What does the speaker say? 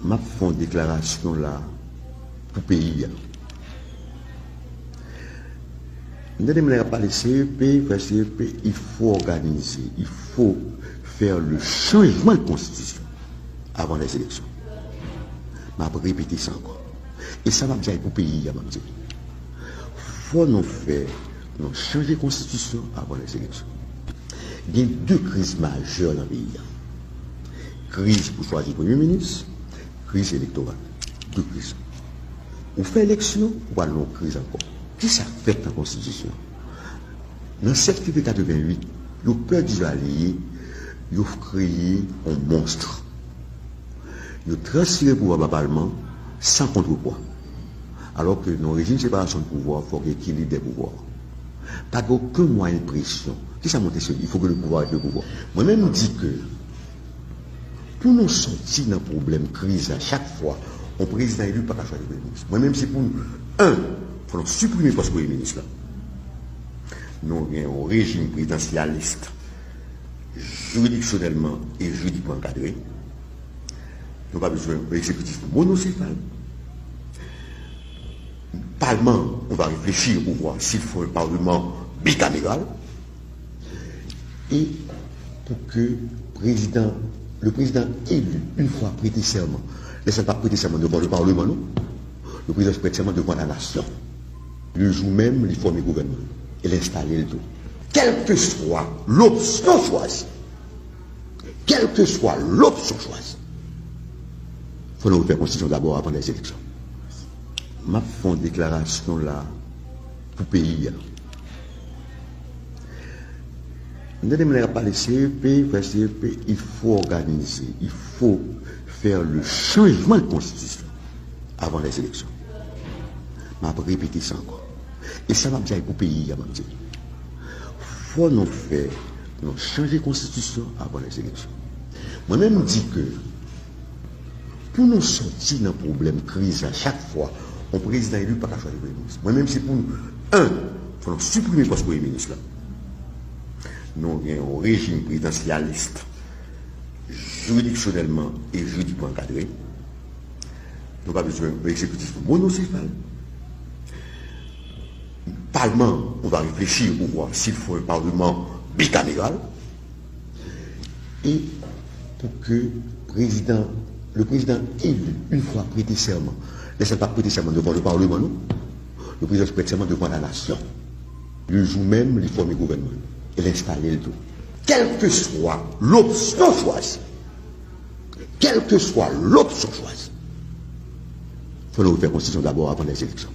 m'a fait une déclaration là pour le pays. Nous avons parlé CEP, il faut organiser, il faut faire le changement de constitution avant les élections. Je vais répéter ça encore. Et ça va me dire pour le pays. Il faut nous faire, nous changer de constitution avant les élections. Il y a deux crises majeures dans le pays. Crise pour choisir le Premier ministre, crise électorale. Deux crises. On fait élection, ou alors crise encore. Qui ça fait dans la Constitution? Dans le certificat 88, le peuple israélien a créé un monstre. Il a transféré le pouvoir au Parlement sans contrepoids. Alors que dans le régime de séparation de pouvoir, il faut qu'il y ait équilibre des pouvoirs. Pas aucun moyen de pression. Qui ça monte sur lui? Il faut que le pouvoir ait le pouvoir. Moi-même, je dis que pour nous sortir d'un problème crise à chaque fois, un président élu pas qu'à choisir le Premier ministre. Moi-même, c'est pour nous. Un, il faut supprimer le poste de Premier ministre là. Nous avons un régime présidentialiste juridictionnellement et juridiquement encadré. Nous n'avons pas besoin d'un exécutif monocéphale. Le Parlement, on va réfléchir pour voir s'il faut un Parlement bicaméral. Et pour que le président élu, une fois prêté serment, laissez pas prêter serment devant le Parlement, non? Le président se prête serment devant la nation. Le jour même, il forme le gouvernement. Et l'installer le tout. Quelle que soit l'option choisie, quelle que soit l'option choisie, il faut nous faire constitution d'abord avant les élections. Ma fond déclaration là pour le pays. Nous avons parlé CEP, il faut organiser, il faut faire le changement de constitution avant les élections. Je vais répéter ça encore. Et ça va me dire pour le pays. Il faut nous faire, nous changer de constitution avant les élections. Moi-même, je dis que pour nous sortir d'un problème crise à chaque fois, un président élu pas qu'à choisir le Premier ministre. Moi-même, c'est pour nous. Un, il faut nous supprimer le poste de Premier ministre là. Nous avons un régime présidentialiste juridictionnellement et juridiquement encadré. Nous n'avons pas besoin d'un exécutif monocéphale. Le Parlement, on va réfléchir pour voir s'il faut un Parlement bicaméral. Et pour que le président élu, une fois prêté serment, laissez pas prêter serment devant le Parlement, non? Le président se prête serment devant la nation. Le jour même, il forme le gouvernement. Et l'installer le tout. Quelle que soit l'option choisie, quelle que soit l'option choisie, il faut nous faire constitution d'abord avant les élections.